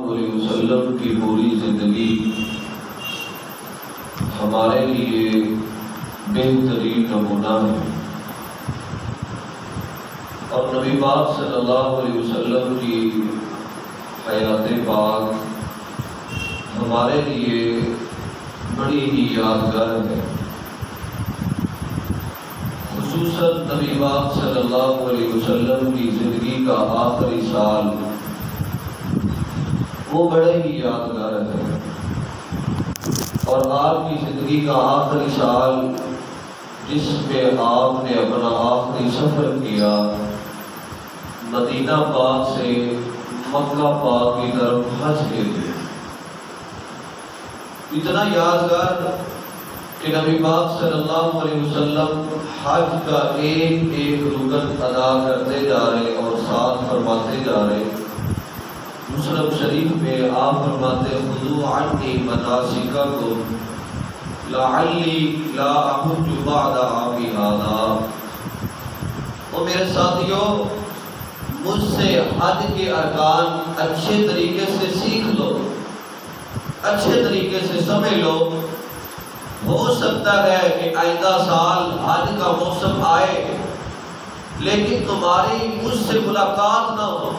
علیہ وسلم کی پوری زندگی ہمارے لیے بہترین نمونہ ہے، اور نبی پاک صلی اللہ علیہ وسلم کی حیات پاک ہمارے لیے بڑی ہی یادگار ہے۔ خصوصاً نبی پاک صلی اللہ علیہ وسلم کی زندگی کا آخری سال وہ بڑے ہی یادگار ہے، اور آپ کی زندگی کا آخری سال جس میں آپ نے اپنا آخری سفر کیا مدینہ پاک سے مکہ پاک کی طرف حج کے لیے، اتنا یادگار کہ نبی پاک صلی اللہ علیہ وسلم حج کا ایک ایک رکن ادا کرتے جا رہے اور ساتھ فرماتے جا رہے۔ مسلم شریف میں آپ فرماتے خذوا عنی مناسککم لعلی لا احج بعد عامی ھذا۔ اور میرے ساتھیوں، مجھ سے حج کے ارکان اچھے طریقے سے سیکھ لو، اچھے طریقے سے سمجھ لو۔ ہو سکتا ہے کہ آئندہ سال حج کا موسم آئے لیکن تمہاری مجھ سے ملاقات نہ ہو۔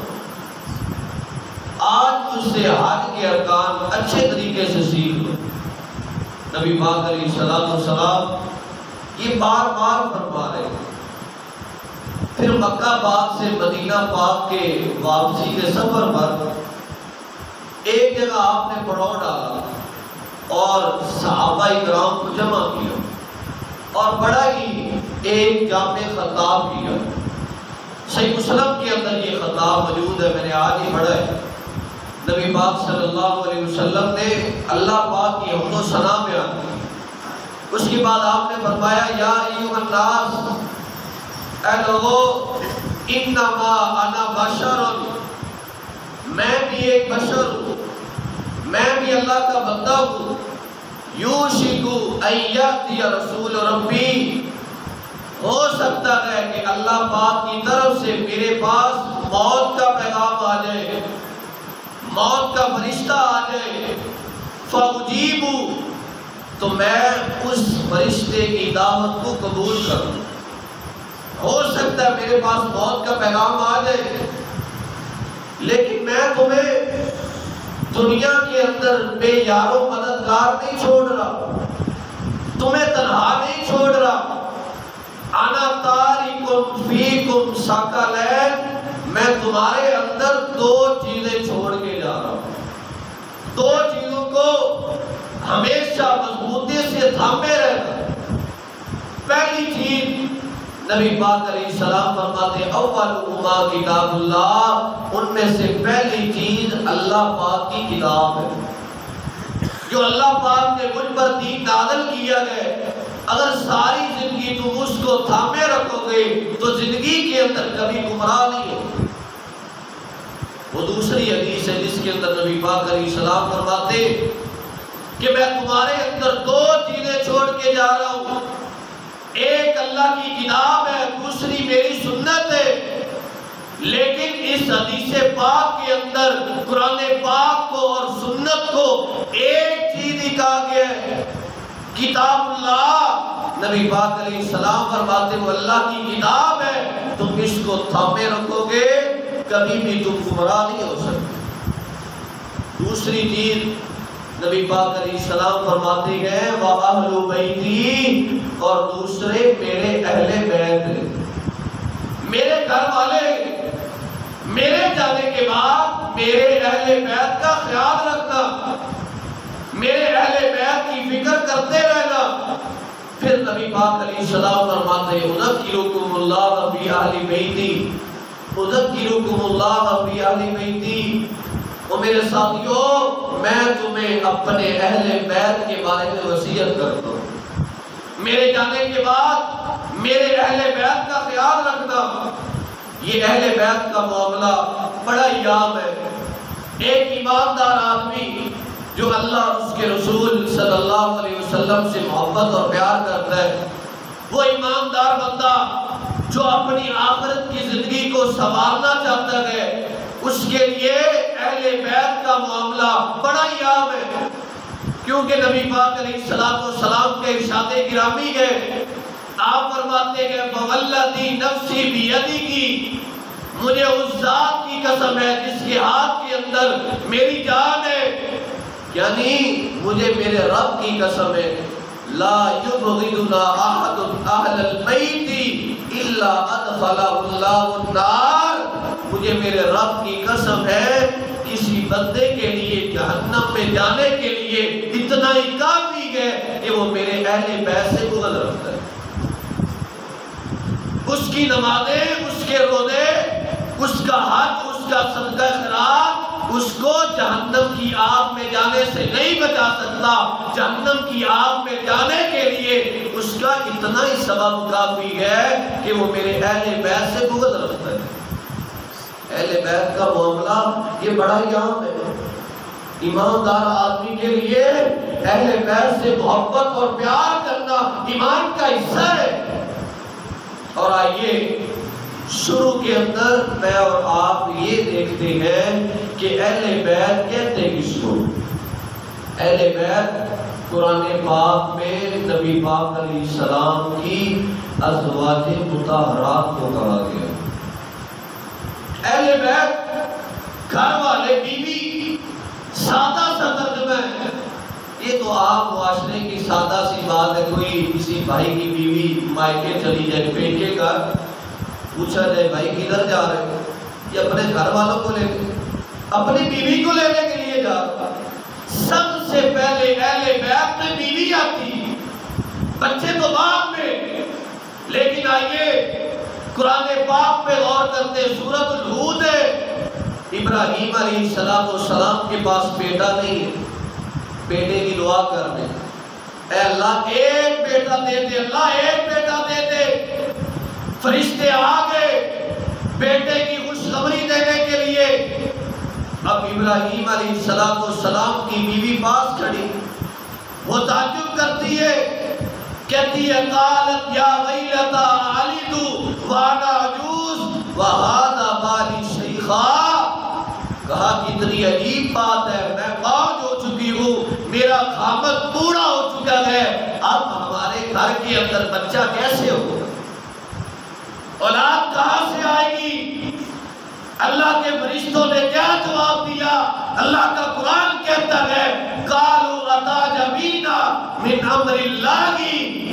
آج مجھ سے حج کے ارکان اچھے طریقے سے سیکھ لو۔ نبی پاک علیہ السلام یہ بار بار فرما رہے ہیں۔ پھر مکہ پاک سے مدینہ پاک کے واپسی کے سفر پر ایک جگہ آپ نے پڑاؤ ڈالا اور صحابہ کرام کو جمع کیا اور بڑا ہی ایک جامع خطاب کیا۔ صحیح مسلم کے اندر یہ خطاب موجود ہے، میں نے آج ہی پڑھا ہے۔ نبی پاک صلی اللہ علیہ وسلم نے اللہ پاک کی حمد و ثنا بیان کی۔ اس کے بعد آپ نے فرمایا یا ایھا الناس، اے لوگو، انما انا بشر، میں بھی ایک بشر ہوں، میں بھی اللہ کا بندہ ہوں۔ یوشک ان یاتی رسول ربی، ہو سکتا ہے کہ اللہ پاک کی طرف سے میرے پاس موت کا پیغام آ جائے، موت کا فرشتہ آ جائے۔ فاجیب، تو میں اس فرشتے کی دعوت کو قبول کروں۔ ہو سکتا ہے میرے پاس موت کا پیغام آ جائے لیکن میں تمہیں دنیا کے اندر بے یار و مددگار نہیں چھوڑ رہا، تمہیں تنہا نہیں چھوڑ رہا۔ انا تارکم فیکم ثقلین، میں تمہارے اندر دو چیزیں چھوڑ کے جا رہا ہوں۔ دو چیزوں کو ہمیشہ مضبوطی سے تھامے رہنا۔ پہلی چیز نبی پاک علیہ السلام فرماتے اولہما کتاب اللہ، ان میں سے پہلی چیز اللہ پاک کی کتاب ہے۔ جو اللہ پاک نے مجھ پر دین نازل کیا ہے، اگر ساری زندگی تم اس کو تھامے رکھو گے تو زندگی کے اندر کبھی گمراہ نہیں ہو۔ وہ دوسری حدیث ہے جس کے اندر نبی پاک علیہ السلام فرماتے کہ میں تمہارے اندر دو چیزیں چھوڑ کے جا رہا ہوں، ایک اللہ کی کتاب ہے، دوسری میری سنت ہے۔ لیکن اس حدیث پاک کے اندر قرآن پاک کو اور سنت کو ایک چیز ہی کہا گیا ہے، کتاب اللہ۔ نبی پاک علیہ السلام فرماتے وہ اللہ کی کتاب ہے، تم اس کو تھامے رکھو گے کبھی بھی تم گمراہ نہیں ہو سکتے۔ دوسری چیز نبی پاک علیہ السلام فرماتے ہیں وَأَهْلُ بَيْتِي، اور دوسرے میرے اہل بیت، میرے گھر والے، میرے جانے کے بعد میرے اہل بیت کا خیال رکھنا، میرے اہل بیت کی فکر کرتے رہنا۔ پھر نبی پاک علیہ السلام فرماتے ہیں اذکرکم اللہ فی اہل بیتی، اذکرکم اللہ فی اہل بیتی۔ اور میرے ساتھیوں، میں تمہیں اپنے اہل بیت کے بارے میں وصیت کرتا ہوں، میرے جانے کے بعد میرے اہل بیت کا خیال رکھنا۔ یہ اہل بیت کا معاملہ بڑا ہی عام ہے۔ ایک ایماندار آدمی جو اللہ اور اس کے رسول صلی اللہ علیہ وسلم سے محبت اور پیار کرتا ہے، وہ ایماندار بندہ جو اپنی آخرت کی زندگی کو سنوارنا چاہتا ہے، اس کے لیے اہل بیت کا معاملہ بڑا ہی عام ہے، کیونکہ نبی پاک علیہ السلام کے ارشاد گرامی ہے، آپ فرماتے ہیں فوالذی نفسی بیدہ، مجھے اس ذات کی قسم ہے جس کے ہاتھ کے اندر میری جان ہے، یعنی مجھے میرے رب کی قسم ہے، لا یبغضنا احد اہل البیت الا ادخلہ اللہ النار، مجھے میرے رب کی قسم ہے کسی بندے کے لیے جہنم میں جانے کے لیے اتنا ہی کافی ہے کہ وہ میرے اہل بیت سے بغض رکھتا ہے، اس کی نمازیں، اس کے روزے، اس کا حج، اس کا صدقہ خیرات اس کو جہنم کی آگ میں جانے سے نہیں بچا سکتا، جہنم کی آگ میں جانے کے لیے اس کا اتنا ہی سبب کافی ہے کہ وہ میرے اہل بیت سے بغض رکھتا ہے۔ اہل بیت کا معاملہ یہ بڑا ہی عام ہے، ایماندار آدمی کے لیے اہل بیت سے محبت اور پیار کرنا ایمان کا حصہ ہے۔ اور آئیے شروع کے اندر میں اور آپ یہ دیکھتے ہیں کہ اہل بیت کہتے کس کو؟ اہل بیت قرآن پاک میں نبی پاک علیہ السلام کی ازواج مطہرات کو کہا گیا۔ اہل بیت گھر والے، بیوی، سادہ سا ترجمہ ہے، یہ تو عام معاشرے کی سادہ سی بات ہے، کوئی کسی بھائی کی بیوی مائکے چلی جائے، پیکے گھر، پوچھا جائے بھائی کدھر جا رہے ہیں، یہ اپنے گھر والوں کو لینے، اپنی بیوی کو لینے کے لیے جا رہا۔ سب سے پہلے اہل بیت میں بیوی آتی، بچے تو بعد میں، لیکن آئیے قرآن پاک پہ غور کرتے، سورۃ الہود ہے، ابراہیم علیہ السلام کے پاس بیٹا نہیں ہے، بیٹے کی دعا کر دے، اے اللہ ایک بیٹا دے دے، اللہ ایک بیٹا دے دے۔ فرشتے آگئے بیٹے کی خوشخبری دینے کے لیے، اب ابراہیم علیہ السلام کی بیوی پاس کھڑی، وہ تعجب کرتی ہے، کہتی ہے قالت یا ویلتا علیت وانا عجوز وہذا بالی شیخا، کہا کتنی عجیب بات ہے، میں باؤ ہو چکی ہوں، میرا خامد بوڑھا ہو چکا ہے، اب ہمارے گھر کے اندر بچہ کیسے ہوگا، اولاد کہاں سے آئے گی؟ اللہ کے فرشتوں نے کیا جواب دیا؟ اللہ کا قرآن کہتا ہے قالوا اتعجبین من امر اللہ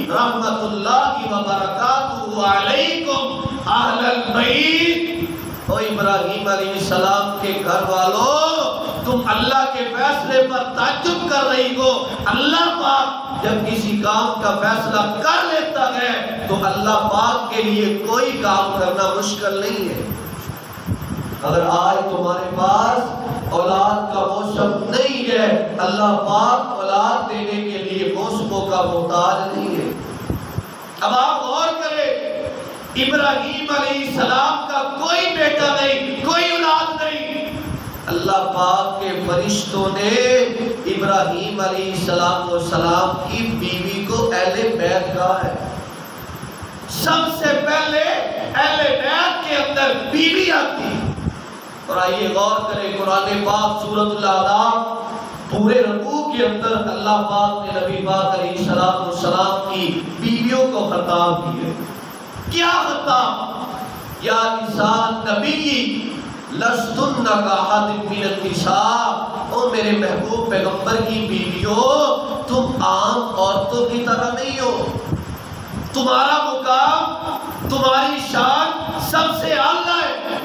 رحمت اللہ وبرکاتہ علیکم اہل البیت، او ابراہیم علیہ السلام کے گھر والوں، تم اللہ کے فیصلے پر تعجب کر رہی ہو، اللہ پاک جب کسی کام کا فیصلہ کر لیتا ہے تو اللہ پاک کے لیے کوئی کام کرنا مشکل نہیں ہے۔ اگر آج تمہارے پاس اولاد کا موسم نہیں ہے، اللہ پاک اولاد دینے کے لیے موسموں کا محتاج نہیں ہے۔ اب آپ غور کریں، ابراہیم علیہ السلام کا کوئی بیٹا نہیں، کوئی اولاد نہیں، اللہ پاک کے فرشتوں نے ابراہیم علیہ السلام کی بیوی کو اہل بیت کہا ہے۔ سب سے پہلے اہل بیت کے اندر بیوی آتی۔ اور آئیے غور کریں قرآن پاک سورۃ الاعراف پورے رکوع کے اندر اللہ پاک نے نبی پاک علیہ السلام کی بیویوں کو خطاب کیا۔ کیا خطاب؟ یا نساء نبی لستن کاحد من النساء، او میرے محبوب پیغمبر کی بیویوں، تم عام عورتوں کی طرح نہیں ہو، تمہارا مقام، تمہاری شان سب سے اعلیٰ ہے،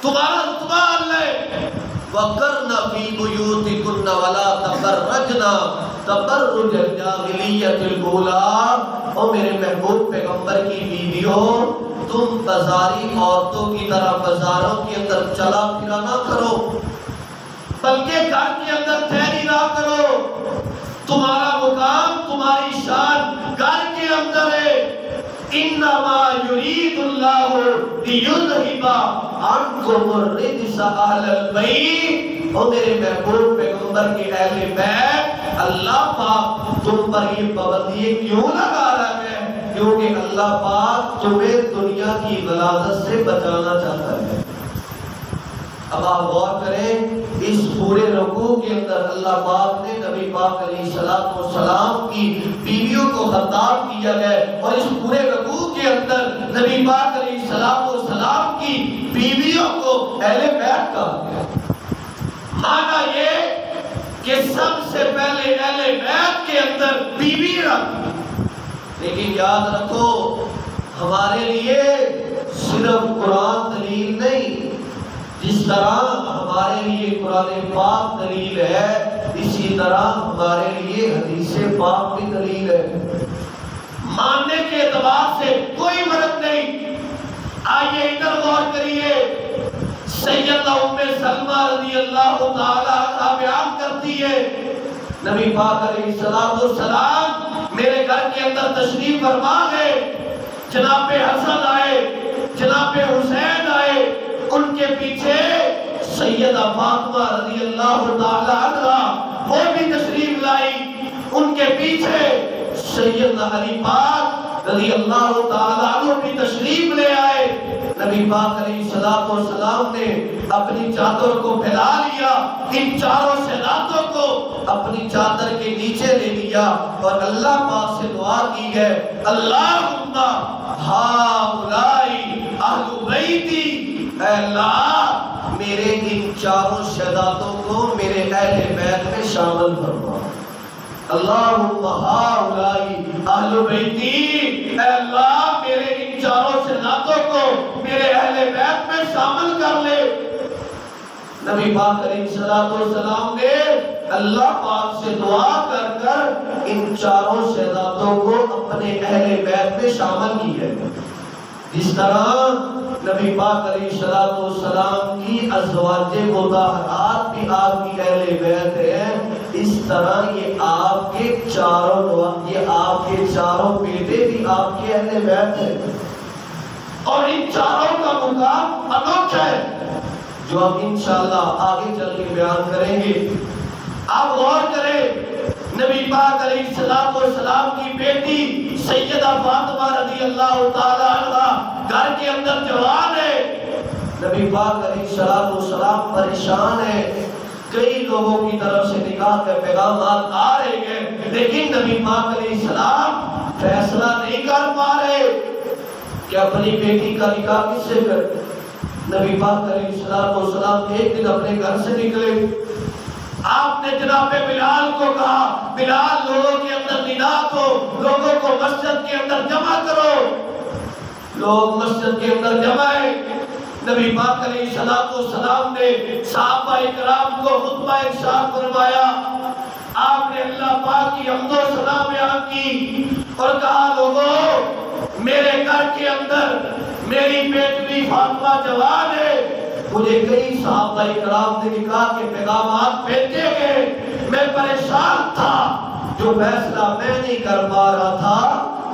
تمہارا رتبہ اعلیٰ ہے۔ وَقَرْنَ فِي بُيُوتِكُنَّ وَلَا تَبَرَّجْنَ تَبَرُّجَ الْجَاهِلِيَّةِ الْأُولَىٰ، او میرے محبوب پیغمبر کی بیویوں، تم بازاری عورتوں کی طرح بازاروں کے اندر چلا پھرا نہ کرو، بلکہ گھر کے اندر ٹھہری نہ کرو، تمہارا مقام، تمہاری شان گھر کے اندر ہے۔ انما یرید اللہ لیذہب عنکم الرجس اہل البیت، او میرے محبوب پیغمبر کے اہل بیت، اللہ پاک تم پر یہ پابندی کیوں لگا رہا ہے؟ کیونکہ اللہ پاک تمہیں دنیا کی غلاظت سے بچانا چاہتا ہے۔ اب آپ غور کریں اس پورے رکوع کے اندر اللہ پاک نے نبی پاک علیہ السلام کی بیویوں کو خطاب کیا ہے، اور اس پورے رکوع کے اندر نبی پاک علیہ السلام کی بیویوں کو اہل بیت کہا گیا۔ معنی یہ کہ سب سے پہلے اہل بیت کے اندر بیوی رکھ، لیکن یاد رکھو ہمارے لیے صرف قرآن دلیل نہیں، جس طرح ہمارے لیے قرآن پاک دلیل ہے اسی طرح ہمارے لیے حدیث پاک بھی دلیل ہے۔ ماننے کے اعتبار سے کوئی فرق نہیں۔ آئیے ادھر غور کریے، سیدہ ام سلمہ رضی اللہ تعالی عنہا بیان کرتی ہے نبی پاک علیہ السلام میرے گھر کے اندر تشریف فرما گئے، جناب حسن آئے، جناب حسین آئے، ان کے پیچھے سیدہ فاطمہ رضی اللہ تعالی عنہا وہ بھی تشریف لائی، ان کے پیچھے سیدنا علی پاک رضی اللہ تعالی عنہ بھی تشریف لے آئے۔ نبی پاک علیہ السلام نے اپنی چادر کو پھیلا لیا، ان چاروں ساداتوں کو اپنی چادر کے نیچے لے لیا اور اللہ پاک سے دعا کی ہے، اللہم ہؤلاء اہل بیتی، اے اللہ میرے ان چاروں ساداتوں کو میرے اہل بیت میں شامل فرما۔ اللہم ہؤلاء اہل بیتی، اے اللہ میرے ان چاروں ساداتوں کو میرے اہل بیت میں شامل کر لے۔ نبی پاک علیہ السلام نے اللہ پاک سے دعا کر کر ان چاروں ساداتوں کو اپنے اہل بیت میں شامل کی ہے۔ جس طرح نبی پاک علیہ السلام کی ازواج مطہرات بھی آپ کی اہل بیت ہے، اس طرح یہ آپ کے چاروں بیٹے بھی آپ کے اہل بیت ہیں، اور ان چاروں کا مقام انوکھا ہے جو ہم انشاءاللہ آگے چل کے بیان کریں گے۔ آپ غور کریں، نبی پاک علیہ السلام کی بیٹی سیدہ فاطمہ رضی اللہ تعالی عنہ گھر کے اندر جوان ہے، نبی پاک علیہ السلام پریشان ہے، کئی لوگوں کی طرف سے نکاح کے پیغامات آ رہے ہیں، لیکن نبی پاک علیہ السلام فیصلہ نہیں کر پا رہے کہ اپنی بیٹی کا نکاح کس سے کریں۔ نبی پاک علیہ السلام ایک دن اپنے گھر سے نکلے، آپ نے جناب بلال کو کہا، بلال لوگوں کے اندر ندا دو، لوگوں کو مسجد کے اندر جمع کرو۔ لوگ مسجد کے اندر جمع ہیں، نبی پاک علیہ السلام نے صحابہ اکرام کو خطبہ ارشاد فرمایا، آپ نے اللہ پاک کی حمد و ثنا بیان کی اور کہا لوگوں میرے گھر کے اندر میری بیٹی فاطمہ جوان ہے، مجھے کئی صحابہ اکرام نے نکاح کے پیغامات بھیجے گئے، میں پریشان تھا، جو فیصلہ میں نہیں کر پا رہا تھا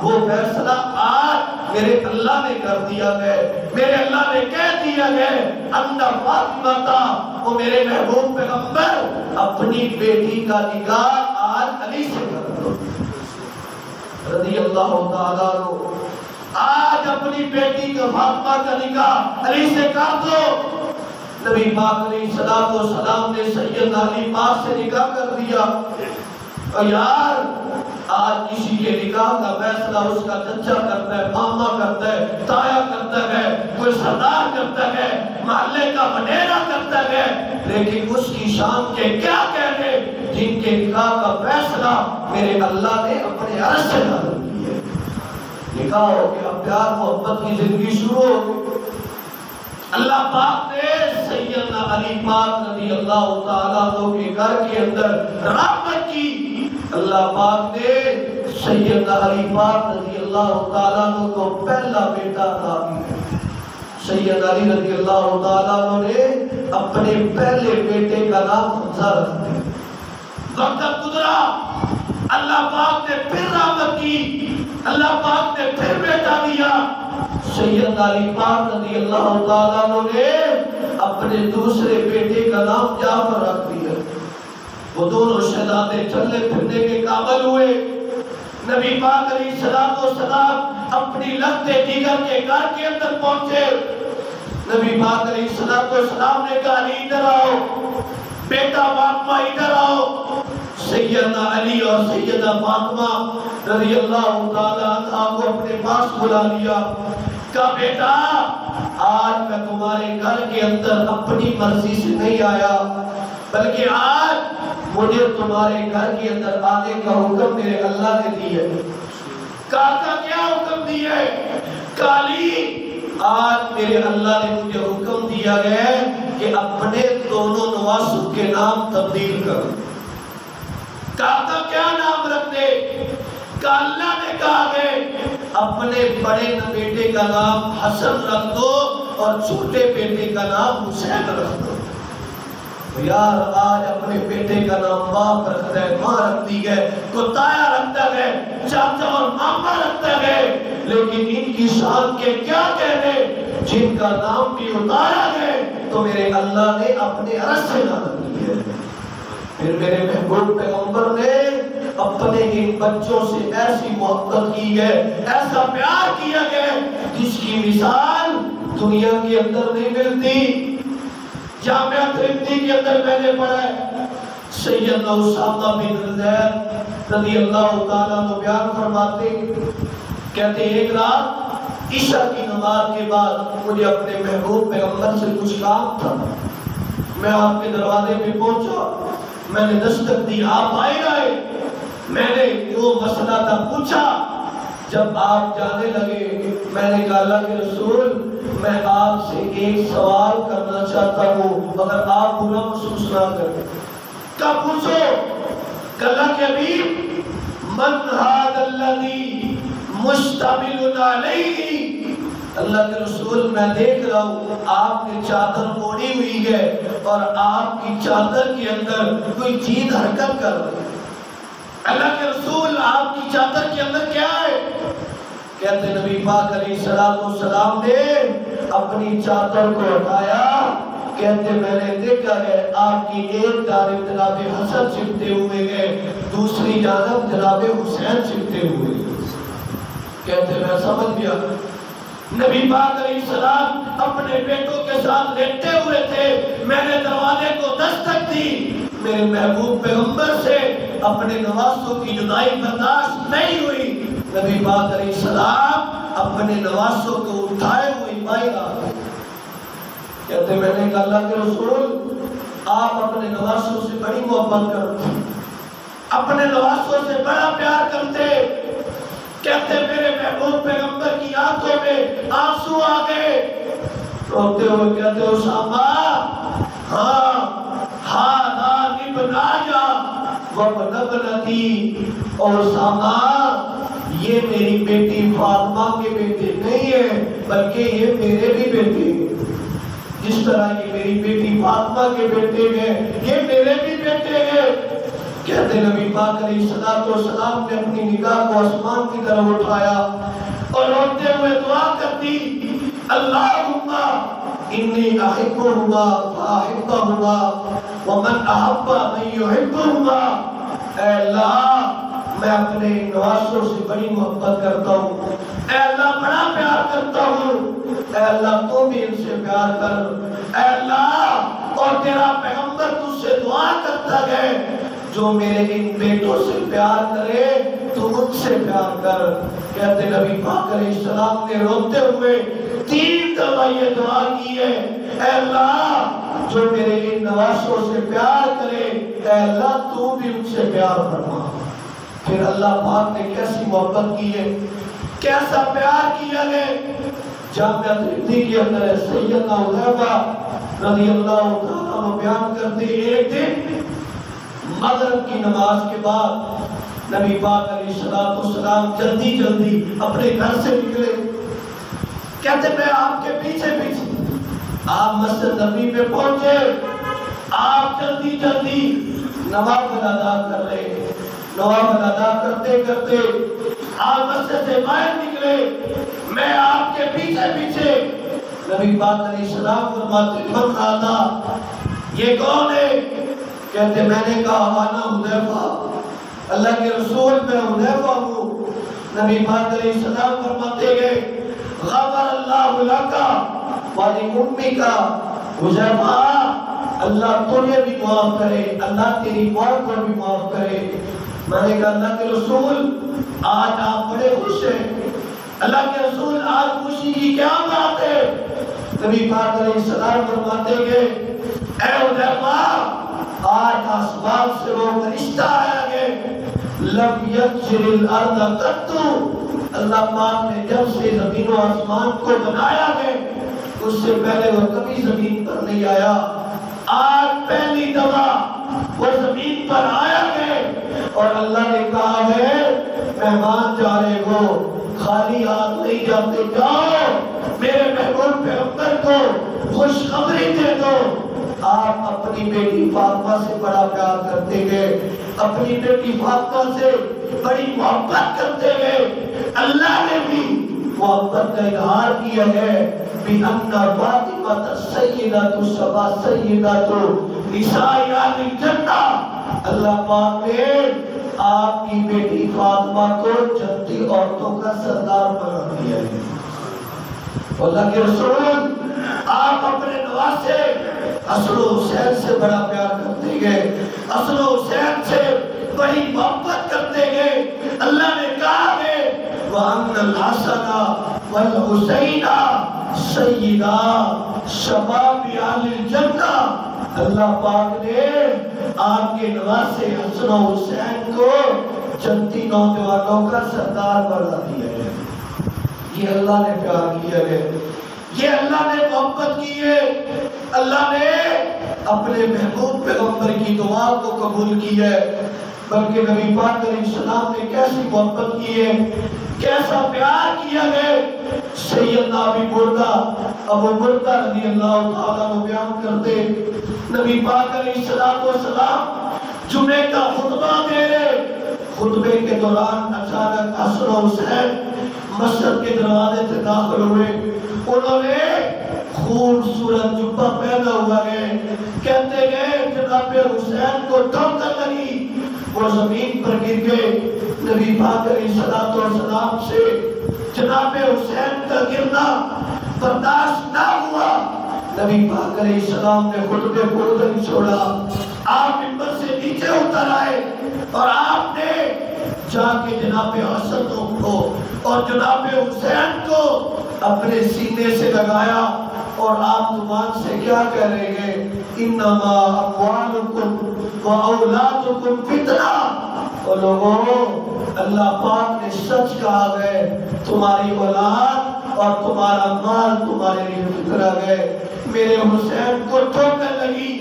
وہ فیصلہ آج میرے اللہ نے کر دیا ہے، میرے اللہ نے کہہ دیا ہے ان فاطمہ تھا، وہ میرے محبوب پیغمبر اپنی بیٹی کا نکاح آج علی سے کر دو رضی اللہ تعالیٰ عنہ، آج اپنی بیٹی کا فاطمہ کا نکاح علی سے کر دو۔ نبی پاک علیہ السلام نے سیدنا علی پاک سے نکاح کر دیا، اور یار آج کسی کے نکاح کا فیصلہ اس کا چچا کرتا ہے، ماما کرتا ہے، تایا کرتا ہے، کوئی سردار کرتا ہے، محلے کا وڈیرا کرتا ہے، لیکن اس کی شان کے کیا کہنے جن کے نکاح کا فیصلہ میرے اللہ نے اپنے عرش سے نازل کی ہے۔ نکاح ہو گیا، پیار محبت کی زندگی شروع ہو گئی۔ اللہ پاک نے سیدنا علی پاک رضی اللہ تعالیٰ عنہ کے گھر کے اندر رحمت کی، اللہ پاک نے سیدنا علی پاک رضی اللہ تعالیٰ عنہ کو پہلا بیٹا عطا کیا۔ سیدنا علی رضی اللہ تعالیٰ عنہ نے اپنے پہلے بیٹے کا نام حمزہ رکھ دیا۔ وقت گزرا، اللہ پاک نے پھر رحمت کی، اللہ پاک نے پھر بیٹا دیا، سیدنا علی پاک رضی اللہ تعالیٰ عنہ نے اپنے دوسرے بیٹے کا نام جعفر رکھ دیا۔ وہ دونوں شہزادے چلنے پھرنے کے قابل ہوئے، نبی پاک علیہ السلام اپنی لگتے دیگر کے گھر کے اندر پہنچے، نبی پاک علیہ السلام نے کہا علی ادھر آؤ، بیٹا فاطمہ ادھر آؤ. سیدنا علی اور سیدہ فاطمہ رضی اللہ تعالیٰ عنہ کو اپنے پاس بلا لیا. کہا بیٹا آج میں تمہارے گھر کے اندر اپنی مرضی سے نہیں آیا، بلکہ آج مجھے تمہارے گھر کے اندر آنے کا حکم میرے اللہ نے دیا ہے. کہا کیا حکم دیا ہے؟ علی آج میرے اللہ نے مجھے حکم دیا ہے کہ اپنے دونوں نواسوں کے نام تبدیل کرو. کہا کیا نام رکھ دے؟ کہا اللہ نے کہا ہے اپنے بڑے بیٹے کا نام حسن رکھ دو اور چھوٹے بیٹے کا نام حسین رکھ دو. یار آج اپنے بیٹے کا نام باپ رکھتا ہے، ماں رکھتی ہے، کتایا رکھتا ہے، چاچا اور ماما رکھتا ہے، لیکن ان کی شان کے کیا کہنے جن کا نام بھی اتارا ہے تو میرے اللہ نے اپنے عرض سے نام دی ہے. پھر میرے محبوب پیغمبر نے اپنے ان بچوں سے ایسی محبت کی ہے، ایسا پیار کیا ہے جس کی مثال دنیا کے اندر نہیں ملتی. جامعہ ترمذی کے اندر میں نے پڑھا ہے سیدنا اسامہ بن زید رضی اللہ تعالیٰ عنہ بیان فرماتے کہتے ایک رات عشاء کی نماز کے بعد مجھے اپنے محبوب پیغمبر سے کچھ کام تھا. میں آپ کے دروازے پہ پہنچا، میں نے دستک دی، آپ آئے. میں نے جو مسئلہ تھا پوچھا. جب آپ جانے لگے میں نے کہا اللہ کے رسول میں آپ سے ایک سوال کرنا چاہتا ہوں، اگر آپ برا محسوس نہ کریں. کہا پوچھو. اللہ کے حبیب من ھذا الذی مشتمل علیہ. اللہ کے رسول میں دیکھ رہا ہوں آپ نے چادر اوڑھی ہوئی ہے اور آپ کی چادر کے اندر کوئی چیز حرکت کر رہی ہے. اللہ کے رسول آپ کی چادر کے اندر کیا ہے؟ کہتے نبی پاک علیہ السلام نے اپنی چادر کو ہٹایا. کہتے میں نے دیکھا ہے آپ کی ایک جانب جناب حسن چپتے ہوئے ہیں، دوسری جانب جناب حسین چپتے ہوئے ہیں. کہتے میں سمجھ گیا. نبی پاک علیہ السلام اپنے بیٹوں کے ساتھ لیٹے ہوئے تھے. میں نے دروازے کو دستک دی. میرے محبوب پیغمبر سے اپنے نواسوں کی جدائی برداشت نہیں ہوئی. نبی پاک علیہ السلام اپنے نواسوں کو اٹھائے ہوئے باہر آ گئے. کہتے میں نے کہا اللہ کے رسول آپ اپنے نواسوں سے بڑی محبت کرتے، اپنے نواسوں سے بڑا پیار کرتے. کہتے میرے محبوب پیغمبر کی آنکھوں میں آنسو آ گئے. روتے ہوئے کہتے اسامہ ہاں ہاں ابنایا وابن ابنتی. اور اسامہ یہ میری بیٹی فاطمہ کے بیٹے نہیں ہیں بلکہ یہ میرے بھی بیٹے ہیں. جس طرح یہ میری بیٹی فاطمہ کے بیٹے ہیں یہ میرے بھی بیٹے ہیں. کہتے نبی پاک علیہ السلام نے اپنی نگاہ کو آسمان کی طرف اٹھایا اور روتے ہوئے دعا کرتی اللہم انی احبہما فاحبہما ومن احب من یحبہما. اے اللہ میں اپنے نواسوں سے بڑی محبت کرتا ہوں، اے اللہ بڑا پیار کرتا ہوں، اے اللہ تو بھی ان سے پیار کر. اے اللہ اور تیرا پیغمبر تجھ سے دعا کرتا ہے جو میرے ان بیٹوں سے پیار کرے تو مجھ سے پیار کر. کہتے نبی پاک علیہ السلام نے روتے ہوئے 3 دفعہ یہ دعا کی ہے اے اللہ جو میرے ان نواسوں سے پیار کرے اے اللہ تو بھی ان سے پیار فرما. پھر اللہ پاک نے کیسی محبت کی ہے، کیسا پیار کیا ہے. جامعہ ترمذی کے اندر سیدنا حذیفہ رضی اللہ تعالیٰ عنہ بیان کرتے ایک دن مغرب کی نماز کے بعد نبی پاک علیہ السلام جلدی اپنے گھر سے نکلے. کہتے میں آپ کے پیچھے آپ مسجد نبی میں پہنچے. آپ جلدی نوافل ادا کر رہے. نوافل ادا کرتے آپ مسجد سے باہر نکلے. میں آپ کے پیچھے نبی پاک علیہ السلام فرماتے من ھذا یہ کون ہے؟ کہتے میں نے کہا انا حذیفہ. اللہ کے رسول میں حذیفہ ہوں. نبی پاک علیہ السلام فرماتے گئے غفر اللہ لکا ولی امی کا. حذیفہ اللہ تجھے بھی معاف کرے، اللہ تیری ماں کو بھی معاف کرے۔ میں نے کہا اللہ کے رسول آج آپ بڑے خوش ہیں، اللہ کے رسول آج خوشی کی کیا بات ہے؟ نبی پاک علیہ السلام فرماتے کہ اے حذیفہ، آج آسمان سے وہ فرشتہ آیا کہ لم یغفر الارض قط، اللہ پاک نے جب سے زمین و آسمان کو بنایا ہے اس سے پہلے وہ کبھی زمین پر نہیں آیا، آج پہلی دفعہ وہ زمین پر آیا ہے اور اللہ نے کہا ہے مہمان جا رہے ہو، خالی ہاتھ نہیں جاتے، جاؤ میرے محبوب پیغمبر کو خوشخبری دے دو۔ آپ اپنی بیٹی فاطمہ سے بڑا پیار کرتے گئے، اپنی بیٹی فاطمہ سے بڑی محبت کرتے گئے، اللہ نے بھی محبت کا اظہار کیا ہے بِأَنَّ فَاطِمَةَ سَيِّدَةُ السَّبَا سَيِّدَةُ نِسَاءِ اہلِ الجنہ، اللہ پاک نے آپ کی بیٹی فاطمہ کو جنتی عورتوں کا سردار بنا دیا ہے۔ اللہ کے رسول آپ اپنے نواسے حسن و حسین سے بڑا پیار کرتے گئے، حسن و حسین سے بڑی محبت کرتے گئے، اللہ نے کہا ہے وَأَنَّ الْحَسَنَ وَالْحُسَيْنَ سَيِّدَا شَبَابِ اہلِ الجنہ، اللہ پاک نے آپ کے نواسے حسن و حسین کو جنتی نوجوانوں کا سردار بنا دیا ہے۔ یہ اللہ نے پیار کیا ہے، یہ اللہ نے محبت کی ہے، اللہ نے اپنے محبوب پیغمبر کی دعا کو قبول کی ہے، بلکہ نبی پاک علیہ السلام نے کیسی محبت کی ہے، کیسا پیار کیا ہے۔ سیدنا ابو بردہ رضی اللہ تعالیٰ عنہ بیان کرتے نبی پاک علیہ السلام جمعے کا خطبہ دے رہے، خطبے کے دوران اچانک حسن و حسین مسجد کے دروازے سے داخل ہوئے، انہوں نے خوبصورت جبہ پہنا ہوا ہے، کہتے گئے جناب حسین کو ٹھوکر لگی، وہ زمین پر گر گئے، نبی پاک علیہ السلام سے جناب حسین کا گرنا برداشت نہ ہوا، نبی پاک علیہ السلام نے خطبے کو نہیں چھوڑا، آپ منبر سے نیچے اتر آئے اور آپ نے جا کے جناب حسن کو اور جناب حسین کو اپنے سینے سے لگایا اور آپ زبان سے کیا کہہ رہے ہیں؟ انما اموالکم و اولادکم فتنہ، اور لوگوں اللہ پاک نے سچ کہا ہے تمہاری اولاد اور تمہارا مال تمہارے لیے فتنہ ہے۔ میرے حسین کو ٹھوکر لگی،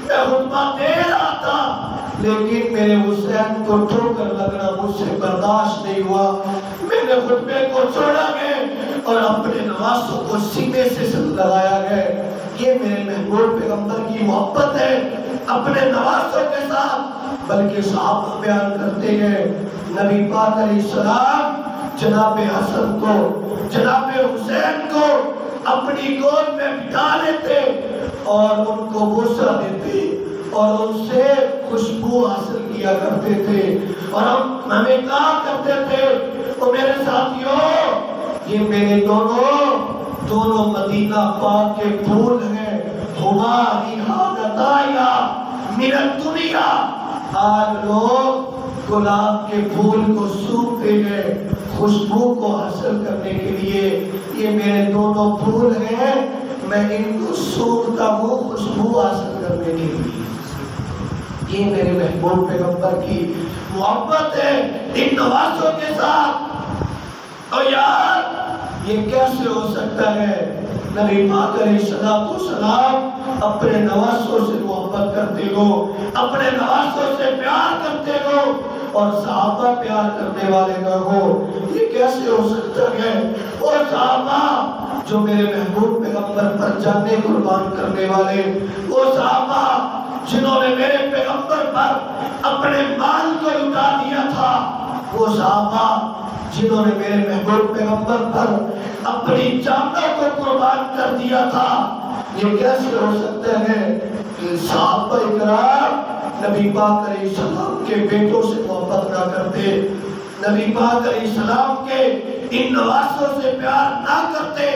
میں خطبہ دے رہا تھا لیکن میرے حسین کو ٹھوکر لگنا مجھ سے برداشت نہیں ہوا، میں نے خطبے کو چھوڑا گئے اور اپنے نواسوں کو سینے سے لگایا گئے۔ یہ میرے محبوب پیغمبر کی محبت ہے اپنے نواسوں کے ساتھ، بلکہ صحابہ بیان کرتے گئے نبی پاک علیہ السلام جناب حسن کو جناب حسین کو اپنی گود میں بٹھا لیتے اور ان کو بوسہ دیتے اور ان سے خوشبو حاصل کیا کرتے تھے، اور ہم ہمیں کہا کرتے تھے تو میرے ساتھیوں یہ میرے دونوں مدینہ پاک کے پھول ہیں، ہما ریحانتایا من الدنیا۔ آج لوگ گلاب کے پھول کو سونگتے ہیں خوشبو کو حاصل کرنے کے لیے، یہ میرے دونوں پھول ہیں، میں ان کو سونگتا ہوں خوشبو حاصل کرنے کے لیے۔ یہ میرے محبوب پیغمبر کی محبت ہے ان نواسوں کے ساتھ۔ اور یار یہ کیسے ہو سکتا ہے؟ نبی پاک علیہ السلام اپنے نواسوں سے محبت کرتے ہو، اپنے نواسوں سے پیار کرتے ہو اور صحابہ پیار کرنے والے نہ ہو، یہ کیسے ہو سکتا ہے؟ اور صحابہ جو میرے محبوب پیغمبر پر جانے قربان کرنے والے، وہ صحابہ جنہوں نے میرے پیغمبر پر اپنے مال کو لٹا دیا تھا، وہ صحابہ جنہوں نے میرے محبوب پیغمبر پر اپنی جانوں کو قربان کر دیا تھا، یہ کیسے ہو سکتا ہے کہ صحابہ اکرام نبی پاک علیہ السلام کے بیٹوں سے محبت نہ کرتے، نبی پاک علیہ السلام کے ان نواسوں سے پیار نہ کرتے؟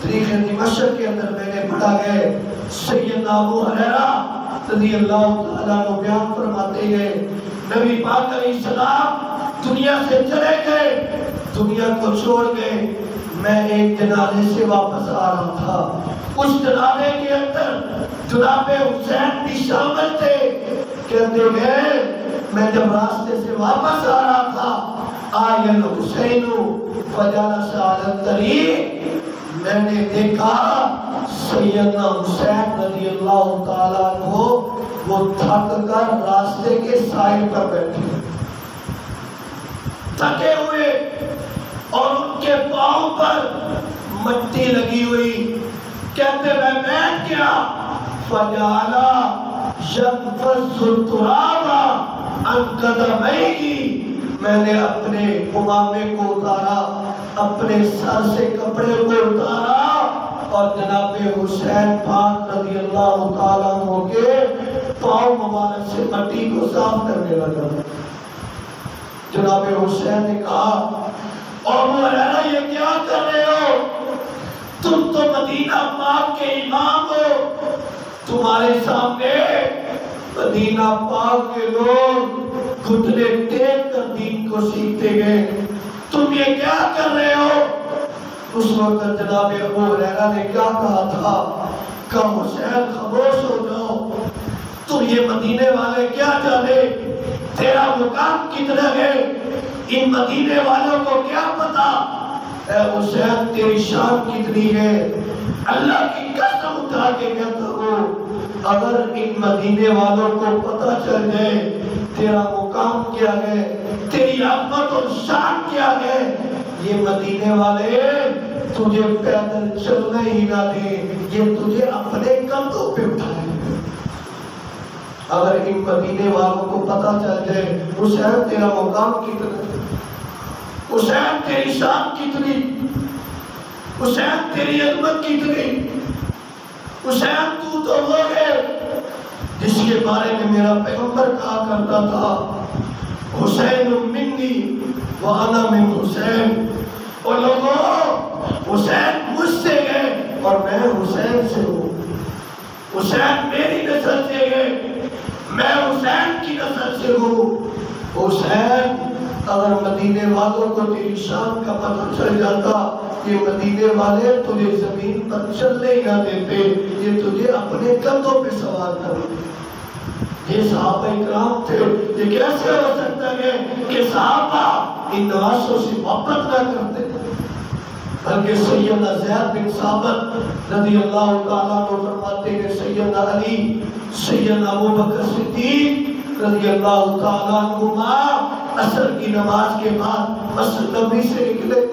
تاریخ دمشق کے اندر میں نے پڑھا ہے، سیدنا ابو ہریرہ رضی اللہ تعالیٰ عنہ بیان فرماتے ہیں نبی پاک علیہ السلام دنیا سے چلے گئے، دنیا کو چھوڑ گئے، میں ایک جنازے سے واپس آ رہا تھا، اس جنازے کے اندر جناب حسین بھی شامل تھے۔ کہتے ہیں میں جب راستے سے واپس آ رہا تھا آئین حسین فجلس علی الطریق، میں نے دیکھا سیدنا حسین رضی اللہ تعالیٰ عنہ وہ تھک کر راستے کے سائل پر بیٹھے، تھکے ہوئے، اور ان کے پاؤں پر مٹی لگی ہوئی۔ کہتے میں بیٹھ گیا، فجعل ينفض التراب عن قدميه، میں نے اپنے امامے کو اتارا، اپنے سر سے کپڑے کو اتارا، اور جناب حسین پاک رضی اللہ تعالیٰ عنہ کے پاؤں مبارک سے مٹی کو صاف کرنے لگا۔ جناب حسین نے کہا اور مولانا یہ کیا کر رہے ہو؟ تم تو مدینہ پاک کے امام ہو، تمہارے سامنے مدینہ پاک کے لوگ گھٹنے ٹیک کر دین کو سیکھتے گئے، تم یہ کیا کر رہے ہو؟ اس وقت جناب ابو ہریرہ نے کیا کہا تھا کہ حسین خاموش ہو جاؤ، تم یہ مدینے والے کیا جانے، تیرا مقام کتنا ہے، ان مدینے والوں کو کیا پتا، اے حسین تیری شان کتنی ہے، اللہ کی قسم اٹھا کے کہتا ہوں اگر ان مدینے والوں کو پتہ چل جائے تیرا مقام کیا ہے، تیری عظمت اور شان کیا ہے، یہ مدینے والے تجھے پیدل چلنا ہی نہ دیں، یہ تجھے اپنے کندھوں پہ اٹھائیں۔ اگر ان مدینے والوں کو پتہ چل جائے حسین تیرا مقام کتنا، حسین تیری شان کتنی، حسین تیری عظمت کتنی، حسین تو وہ ہے جس کے بارے میں میرا پیغمبر کہا کرتا تھا حسین منی وانا من حسین، اور لوگوں حسین مجھ سے گئے اور میں حسین سے ہوں، حسین میری نسل سے گئے، میں حسین کی نسل سے ہوں۔ حسین اگر مدینے والوں کو تیری شان کا پتہ چل جاتا یہ مدینے والے تجھے زمین پر چلنے ہی نہ دیتے، یہ تجھے اپنے کندھوں پہ سوار کرتے۔ یہ صحابہ اکرام تھے، یہ کیسے ہو سکتا ہے کہ صحابہ ان نواسوں سے محبت نہ کرتے، بلکہ سیدنا زید بن ثابت رضی اللہ تعالیٰ عنہ فرماتے ہیں سیدنا علی، سیدنا ابو بکر صدیق رضی اللہ تعالیٰ عنہما عصر کی نماز کے بعد مسجد نبوی سے نکلے،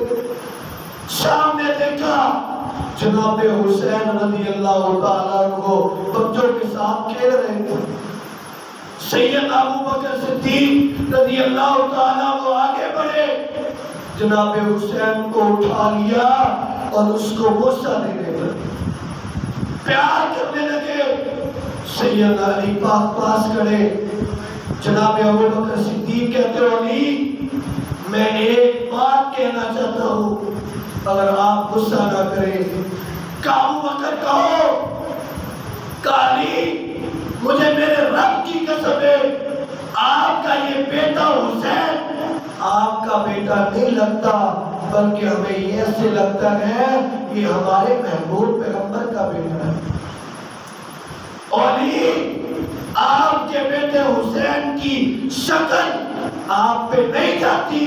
سامنے دیکھا جناب حسین رضی اللہ تعالیٰ عنہ بچوں کے ساتھ کھیل رہے تھے، سیدنا ابو بکر صدیق رضی اللہ تعالیٰ عنہ آگے بڑھے، جناب حسین کو اٹھا لیا اور اس کو بوسہ دینے لگے، پیار کرنے لگے۔ سیدنا علی پاک پاس کھڑے، جناب ابو بکر صدیق کہتے ہو علی میں ایک بات کہنا چاہتا ہوں اگر آپ غصہ نہ کریں، کہ ابو بکر کہو، کہ علی مجھے میرے رب کی قسم ہے آپ کا یہ بیٹا حسین آپ کا بیٹا نہیں لگتا، بلکہ ہمیں یہ ایسے لگتا ہے یہ ہمارے محبوب پیغمبر کا بیٹا ہے، اور آپ کے بیٹے حسین کی شکل آپ پہ نہیں جاتی،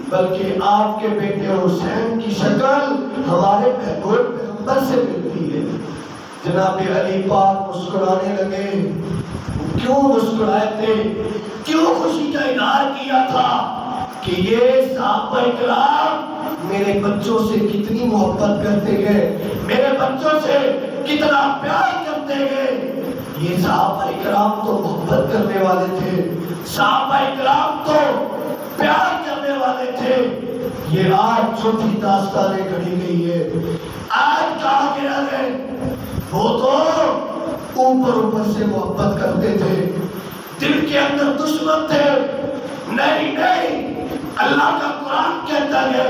بلکہ آپ کے بیٹے حسین کی شکل ہمارے محبوب پیغمبر سے ملتی ہے۔ جناب علی پاک مسکرانے لگے، کیوں مسکرائے تھے، کیوں خوشی کا اظہار کیا تھا کہ یہ صحابہ اکرام میرے بچوں سے کتنی محبت کرتے گئے، میرے بچوں سے کتنا پیار کرتے گئے۔ یہ صحابہ اکرام تو محبت کرنے والے تھے، صحابہ اکرام تو پیار کرنے والے تھے۔ یہ آج جھوٹی داستانیں گھڑی گئی ہے، آج کہا گیا ہے وہ تو اوپر سے محبت کرتے تھے، دل کے اندر دشمن تھے۔ نہیں نہیں، اللہ کا قرآن کہتا ہے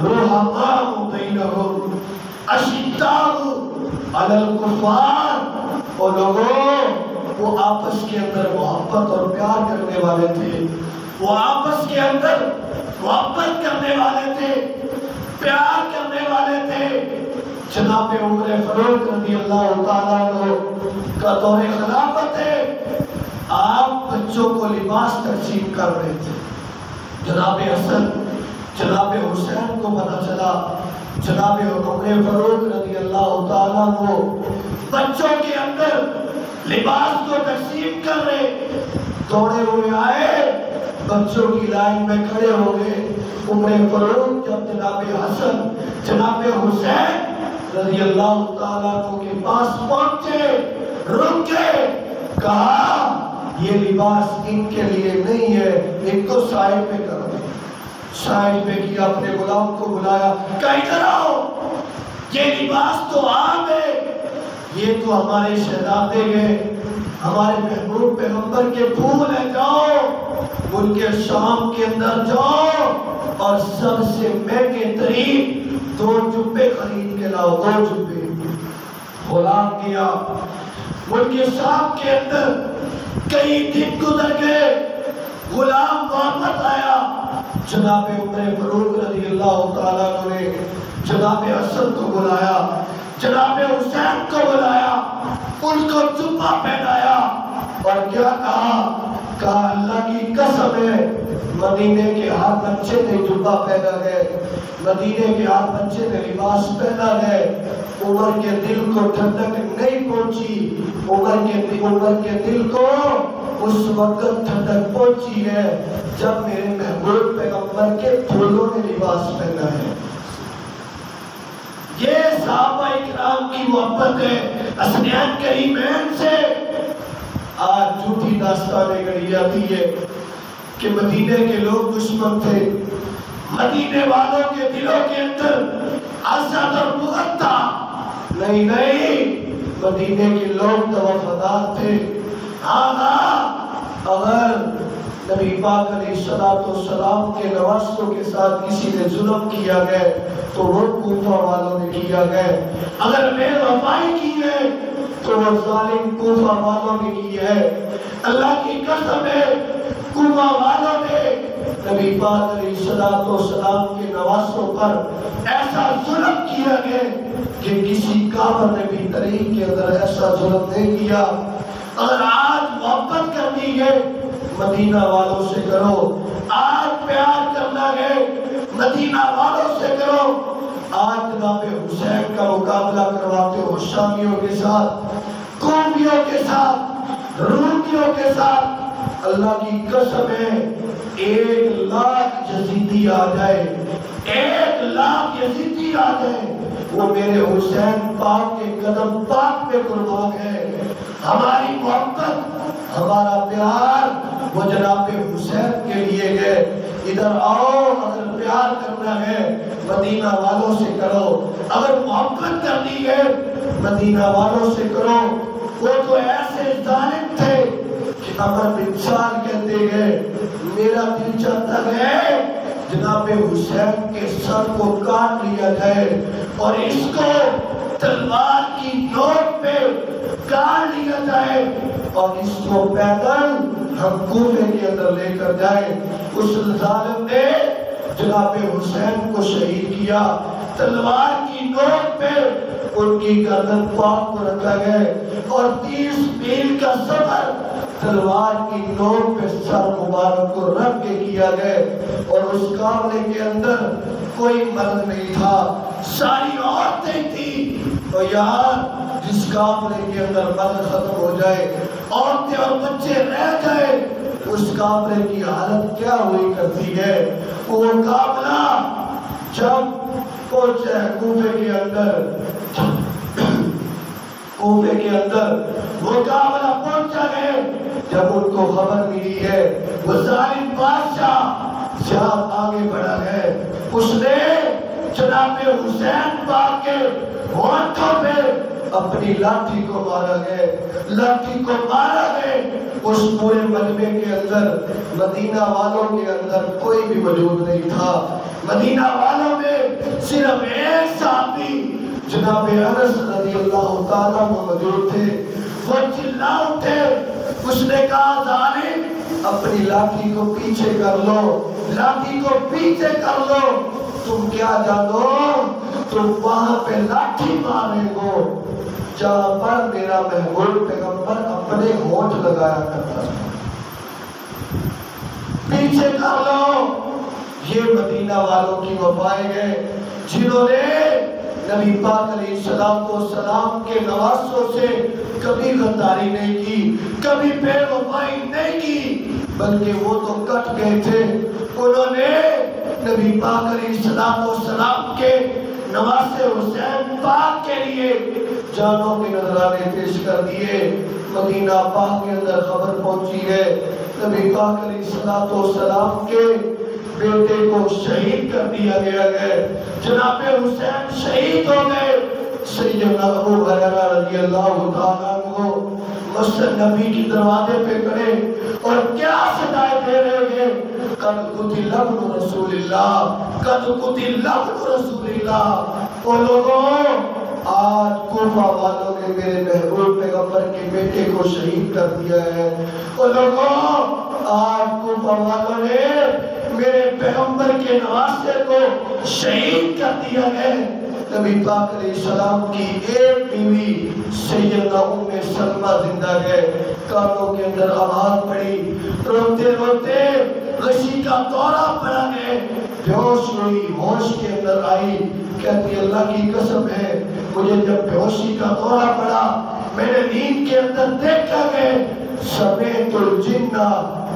رحماء بینہم، اشداء علی الکفار، وہ لوگوں وہ آپس کے اندر محبت اور پیار کرنے والے تھے، وہ آپس کے اندر محبت کرنے والے تھے، پیار کرنے والے تھے۔ جناب عمر فاروق رضی اللہ تعالیٰ عنہ کا دور خلافت ہے، آپ بچوں کو لباس تقسیم کر رہے تھے۔ جناب حسن جناب حسین کو پتہ چلا، جناب عمر فاروق رضی اللہ تعالیٰ عنہ بچوں کے اندر لباس کو تقسیم کر رہے، دوڑے ہوئے آئے، بچوں کی لائن میں کھڑے ہو گئے۔ عمر فاروق جب جناب حسن جناب حسین رضی اللہ تعالیٰ عنہ کے پاس پہنچے، رکے، کہا یہ لباس ان کے لیے نہیں ہے، ان کو سائے پہ کرو۔ سائے پہ کیا، اپنے غلام کو بلایا، کہا ادھر آؤ، یہ لباس تو عام ہے، یہ تو ہمارے شہزادے گئے، ہمارے محبوب پیغمبر کے پھول ہیں، جاؤ ملک شام کے اندر جاؤ اور سب سے مہنگے ترین 2 جبے خرید کے لاؤ، 2 جبے۔ غلام گیا، ملک شام کے اندر کئی دن گزر گئے، غلام واپس آیا، جناب عمر فاروق رضی اللہ تعالیٰ عنہ نے جناب حسن کو بلایا، جناب حسین کو بلایا، ان کو جبہ پہنایا اور کیا کہا اللہ کی قسم ہے، مدینے کے ہر بچے نے جبہ پہنا ہے، مدینے کے ہر بچے نے لباس پہنا ہے۔ عمر کے دل کو ٹھنڈک نہیں پہنچی، عمر کے دل کو اس وقت ٹھنڈک پہنچی ہے جب میرے محبوب پیغمبر کے پھولوں نے لباس پہنا ہے۔ یہ صحابہ اکرام کی محبت ہے حسنین کریمین سے۔ آج جھوٹی داستانیں گڑھی جاتی ہے کہ مدینے کے لوگ دشمن تھے، مدینے والوں کے دلوں کے اندر حسد اور بغض تھا۔ نہیں نہیں، مدینے کے لوگ تو وفادار تھے۔ اگر نبی پاک علیہ السلام کے نواسوں کے ساتھ کسی نے ظلم کیا گئے تو وہ کوفہ والوں نے کیا گئے، اگر بے وفائی کی ہے تو وہ ظالم کوفہ والوں نے کی ہے۔ اللہ کی قسم ہے، کوفہ والوں نے نبی پاک علیہ السلام کے نواسوں پر ایسا ظلم کیا گیا کہ کسی کافر نے بھی تاریخ کے اندر ایسا ظلم نہیں کیا۔ اگر آج محبت کرنی ہے مدینہ والوں سے کرو، آج پیار کرنا ہے مدینہ والوں سے کرو۔ آج جناب حسین کا مقابلہ کرواتے ہو شامیوں کے ساتھ، کوفیوں کے ساتھ، رومیوں کے ساتھ، اللہ کی قسم ہے 1,00,000 یزیدی آ جائے، 1,00,000 یزیدی آ جائے، وہ میرے حسین پاک کے قدم پاک پہ قربان ہے۔ ہماری محبت، ہمارا پیار وہ جناب حسین کے لیے گئے۔ ادھر آؤ، اگر پیار کرنا ہے مدینہ والوں سے کرو، اگر محبت کرنی ہے مدینہ والوں سے کرو۔ وہ تو ایسے ظالم تھے کہ عمر بن سعد کہتے گئے میرا دل چاہتا ہے جناب حسین کے سر کو کاٹ لیا جائے اور اس کو تلوار کی نوک پہ کاٹ لیا جائے اور اس کو پیدل ہم کوفے کے اندر لے کر جائیں۔ اس ظالم نے جناب حسین کو شہید کیا، تلوار کی نوک پہ ان کی گردن پاک کو رکھا گئے اور 30 میل کا سفر تلوار کی نوک پہ سر مبارک کو رکھ کے کیا گئے اور اس قافلے کے اندر کوئی مرد نہیں تھا، ساری عورتیں تھیں۔ تو یار جس قافلے کے اندر مرد ختم ہو جائے، عورتیں اور بچے رہ گئے، اس قافلے کی حالت کیا ہوئی کرتی ہے۔ وہ قافلہ جب پہنچے کوفے کے اندر، کوفے کے اندر وہ قافلہ پہنچا گئے، جب ان کو خبر ملی ہے وہ ظالم بادشاہ زیادہ آگے بڑھا ہے، اس نے جناب حسین پاک کے ہونٹوں پہ اپنی لاٹھی کو مارا گئے، لاٹھی کو مارا گئے۔ اس پورے مجمع کے اندر مدینہ والوں کے اندر کوئی بھی موجود نہیں تھا۔ مدینہ والوں میں صرف ایک صحابی جناب انس رضی اللہ تعالیٰ موجود تھے، وہ چلا اٹھے، اس نے کہا ظالم اپنی لاٹھی کو پیچھے کر لو، لاٹھی کو پیچھے کر لو، تم کیا جانو تم وہاں پہ لاٹھی مارے گو جہاں پر میرا محبوب پیغمبر اپنے ہونٹ لگایا کرتا تھا، پیچھے کر لو۔ یہ مدینہ والوں کی وفائیں ہیں جنہوں نے نبی پاک علیہ السلام کے نواسوں سے کبھی غداری نہیں کی، کبھی بے وفائی نہیں کی، بلکہ وہ تو کٹ گئے تھے، انہوں نے نبی پاک علیہ السلام کے نواسے حسین پاک کے لیے جانوں کے نذرانے پیش کر دیے۔ مدینہ پاک کے اندر خبر پہنچی ہے نبی پاک علیہ السلام کے بیٹے کو شہید کر دیا گیا ہے، جناب حسین شہید ہو گئے۔ سیدنا ابو ہریرہ رضی اللہ تعالیٰ عنہ مسجد نبی کی دروازے پہ کھڑے اور کیا صدائے دے رہے ہیں، قد قتل ابن رسول اللہ، قد قتل ابن رسول اللہ۔ او لوگوں، آج کوفہ والوں نے میرے محبوب پیغمبر کے بیٹے کو شہید کر دیا ہے۔ او لوگوں، آج کوفہ والوں نے میرے پیغمبر کے نواسے کو شہید کر دیا ہے۔ نبی پاک علیہ السلام کی ایک بیوی سیدہ ام سلمہ زندہ ہے، کانوں کے اندر آواز پڑی، روتے روتے غشی کا دورہ پڑا ہے، بیہوش ہوئی، ہوش کے اندر آئی، کہتی اللہ کی قسم ہے مجھے جب بیہوشی کا دورہ پڑا میں نے نیند کے اندر دیکھا ہے سمیت الجنہ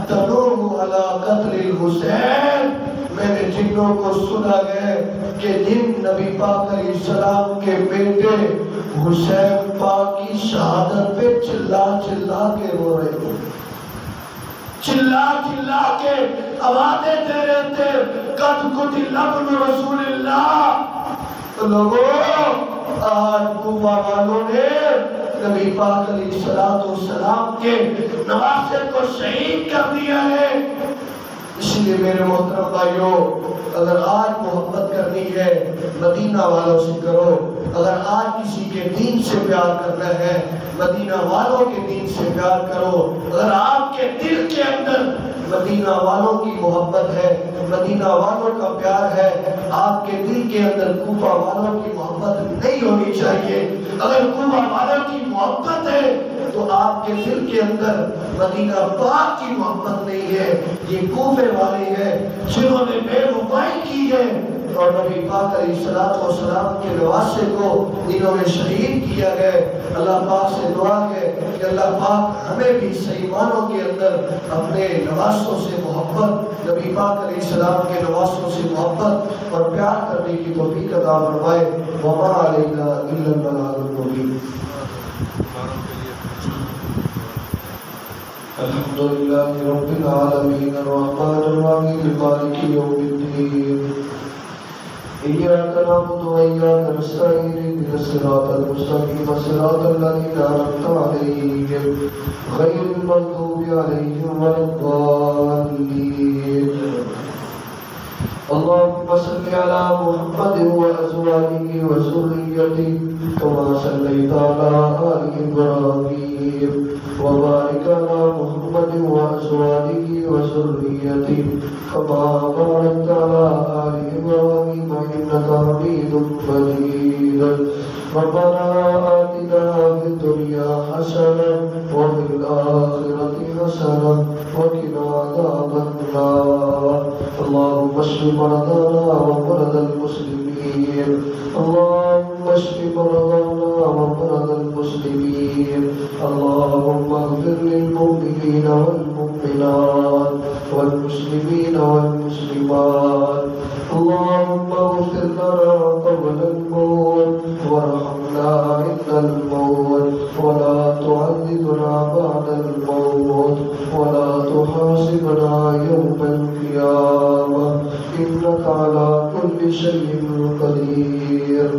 تنوم علی قتل الحسین، میں نے جنوں کو سنا گئے کہ جن نبی پاک علیہ السلام کے بیٹے حسین پاک کی شہادت پہ چلا چلا کے رو رہے تھے، چلا چلا کے آوازیں دے رہے تھے، قد قتل ابن رسول اللہ۔ تو لوگوں، آج کوفہ والوں نے نبی پاک علیہ السلام کے نواسے کو شہید کر دیا ہے۔ اس لیے میرے محترم بھائیوں، اگر آج محبت کرنی ہے مدینہ والوں سے کرو، اگر آج کسی کے دین سے پیار کرنا ہے مدینہ والوں کے دین سے پیار کرو، اگر آپ کے دل کے اندر مدینہ والوں کی محبت ہے، مدینہ والوں کا پیار ہے، آپ کے دل کے اندر کوفہ والوں کی محبت نہیں ہونی چاہیے۔ اگر کوفہ والوں کی محبت ہے تو آپ کے دل کے اندر مدینہ پاک کی محبت نہیں ہے، یہ کوفے والے ہیں جنہوں نے بے وفائی کی ہے اور نبی پاک علیہ السلام کے نواسے کو انہوں نے شہید کیا ہے۔ اللہ پاک سے دعا ہے کہ اللہ پاک ہمیں بھی صحیح معنوں کے اندر اپنے نواسوں سے محبت، نبی پاک علیہ السلام کے نواسوں سے محبت اور پیار کرنے کی توفیق عطا فرمائے۔ وما علینا الا البلاغ المبین۔ الحمد لله رب العالمين الرحمن الرحيم مالك يوم الدين إياك نعبد وإياك نستعين اهدنا الصراط المستقيم صراط الذين أنعمت عليهم غير المغضوب عليهم ولا الضالين اللهم صل على محمد وأزواجه وذريته كما صليت على آل إبراهيم وبارك على محمد وأزواجه وذريته كما باركت على آل إبراهيم إنك حميد مجيد ربنا آتنا في الدنيا حسنة وفي الآخرة حسنة وقنا عذاب النار اللهم اشف مرضانا ومرضى المسلمين اللهم اشف مرضانا ومرضى المسلمين اللهم اغفر للمؤمنين والمؤمنات والمسلمين والمسلمات اللهم اغفر لنا قبل الموت وارحمنا عند الموت ولا تعذبنا بعد الموت ولا تحاسبنا يوم القيامة إنك على كل شيء قدير۔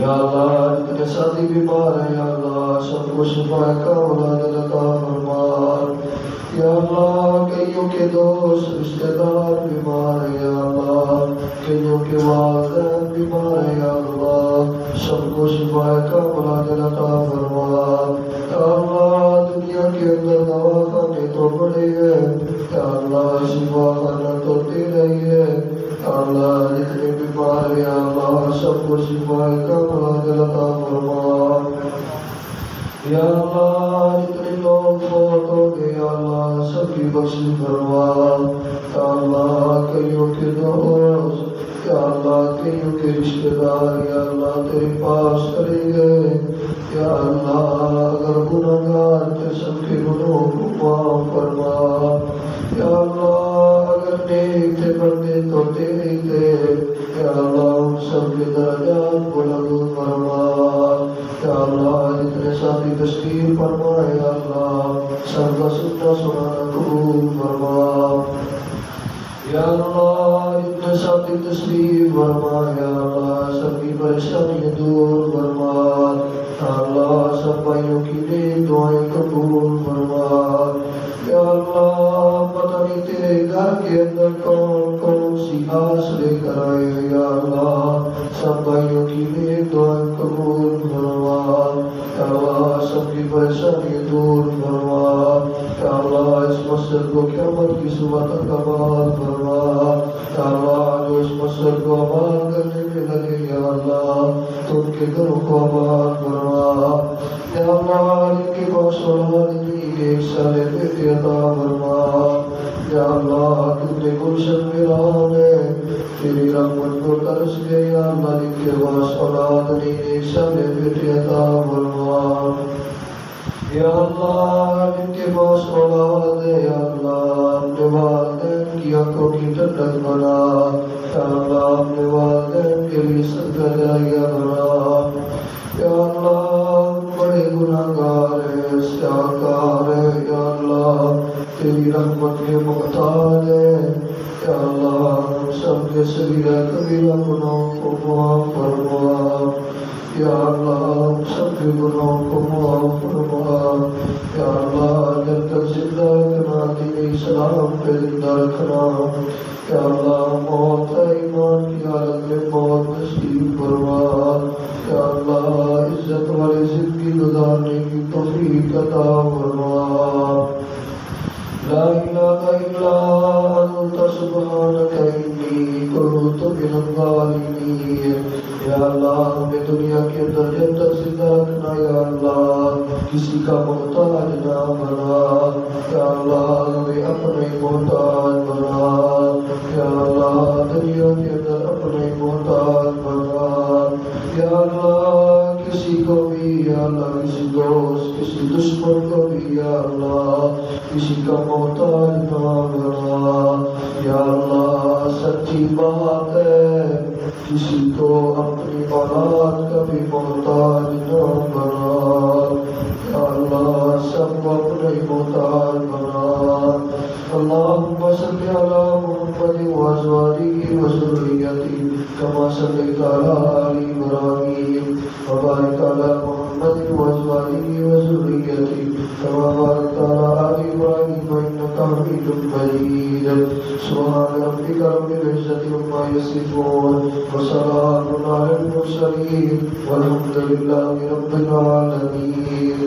یا اللہ جتنے ساتھی بیمار ہیں یا اللہ سب کو شفا کاملہ عطا فرما۔ یا اللہ کئیوں کے دوست رشتہ دار بیمار ہیں یا اللہ، کئیوں کے والدین بیمار ہیں یا اللہ، سب کو شفا کاملہ عطا فرما یا اللہ۔ دنیا کے اندر دواخانے تو بڑے ہیں یا اللہ، شفا خانہ تو تیرا ہی ہے یا اللہ، جتنے بیمار ہیں یا اللہ سب کو شفا کاملہ عطا فرما یا اللہ۔ جتنے لوگ فوت ہو گئے یا اللہ سب کی بخشش فرما یا اللہ۔ کئیوں کے دوست یا اللہ، کئیوں کے رشتہ دار یا اللہ تیرے پاس چلے گئے یا اللہ، اگر گناہگار تھے سب کے گناہوں کو معاف فرما یا اللہ، اگر نیک تھے بندے تو تیرے تھے یا اللہ، ان سب کے درجات بلند فرما یا اللہ۔ جتنے ساتھی تشکیل فرما یا اللہ سب کا سننا سنانا قبول فرما یا اللہ۔ اتنے ساتھی تشریف فرما یا اللہ، سب کی پریشانی دور فرما یا اللہ، سب بھائیوں کی نیک دعائیں قبول فرما یا اللہ۔ پتہ نہیں تیرے گھر کے اندر کون کون سی آس لے کر آئے یا اللہ، سب بھائیوں کی نیک دعائیں قبول فرما یا اللہ، سب کی پریشانی دور فرما یا اللہ۔ اس مسجد کو قیامت کی صبح تک آباد فرما یا اللہ، جو اس مسجد کو آباد کرنے میں لگے یا اللہ تو ان کے گھروں کو آباد فرما یا اللہ۔ ان کے پاس اولاد نہیں، ایک سالے بیٹے عطا فرما یا اللہ۔ تم نے گلشن میں راہ میں تیری رحمت کو ترس گئے یا اللہ، ان کے پاس اولاد نہیں، ایک سالے بیٹے عطا فرما یا اللہ۔ جن کے پاس اولاد ہے یا اللہ، اپنے والدین کی آنکھوں کی ٹھنڈک بنا یا اللہ، اپنے والدین کے لیے صدقہ جاریہ بنا یا اللہ۔ بڑے گناہگار ہیں، سیاہکار ہیں یا اللہ، تیری رحمت کے محتاج ہیں یا اللہ۔ ہم سب کے صغیرہ کبیرہ گناہوں کو معاف فرما یا اللہ، ہم سب کے گناہوں کو معاف فرما یا اللہ۔ جب تک زندہ رکھنا، دین اسلام پہ زندہ رکھنا یا اللہ۔ موت ایمان کی حالت میں موت نصیب فرما یا اللہ۔ عزت والی زندگی گزارنے کی توفیق عطا فرما۔ لا الہ الا انت سبحانک انی کنت من الظالمین یا اللہ۔ ہمیں دنیا کے اندر جب تک زندہ رکھنا یا اللہ، کسی کا محتاج نہ بنا یا اللہ۔ ہمیں اپنے محتاج بنا یا اللہ، دنیا کے اندر اپنے محتاج بنا یا اللہ۔ کسی کو بھی یا اللہ، کسی دوست کسی دشمن کو بھی یا اللہ، کسی کا محتاج نہ بنا یا اللہ۔ سچی بات ہے، کسی کو اپنی اولاد کا بھی محتاج نہ بنا یا اللہ۔ سب کو اپنے محتاج بنا۔ اللہم صلی علی محمد وازواجہ وذریتہ کما صلیت علی آل ابراہیم وبارک علی محمد وازواجہ وذریتہ کما بارکت علی آل ابراہیم انک حمید مجید۔ سبحان ربک رب العزۃ عما یصفون وسلام علی المرسلین والحمد للہ رب العالمین۔